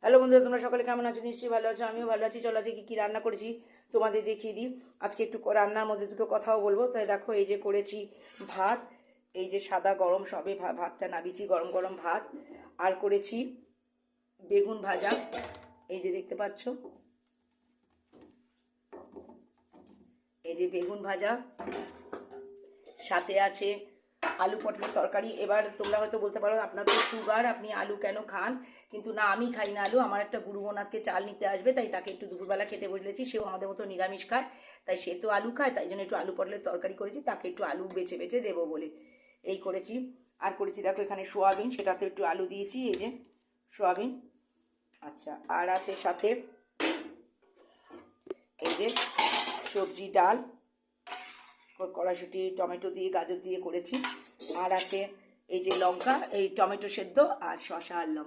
Hello বন্ধুরা, তোমরা সকলে কেমন আছো? নিশ্চয়ই ভালো আছো, আমিও ভালো আছি। চলো আজকে কী কী রান্না করেছি তোমাদের দেখিয়ে দিই। আজকে একটু রান্নার মধ্যে দুটো কথাও বলবো। তাই দেখো, এই যে করেছি ভাত, এই যে সাদা গরম সবে ভাতটা নাবিয়েছি, গরম গরম ভাত। আর করেছি বেগুন ভাজা, এই যে দেখতে পাচ্ছ, এই যে বেগুন ভাজা, সাথে আছে আলু পটলের তরকারি। এবার তোমরা হয়তো বলতে পারো আপনার তো সুগার, আপনি আলু কেন খান? কিন্তু না, আমি খাই না আলু। আমার একটা গুরুবোন আজকে চাল নিতে আসবে, তাই তাকে একটু দুপুরবেলা খেতে বসলেছি। সেও আমাদের মতো নিরামিষ খায়, তাই সে তো আলু খায়, তাই জন্য একটু আলু পটলের তরকারি করেছি, তাকে একটু আলু বেছে বেছে দেবো বলে এই করেছি। আর করেছি দেখো এখানে সোয়াবিন, সেটাতে একটু আলু দিয়েছি, এই যে সোয়াবিন। আচ্ছা, আর আছে সাথে এই যে সবজি, ডাল, কড়াইশুঁটি, টমেটো দিয়ে, গাজর দিয়ে করেছি। আর আছে এই যে লঙ্কা, এই টমেটো সেদ্ধ আর শসা আর লঙ্কা।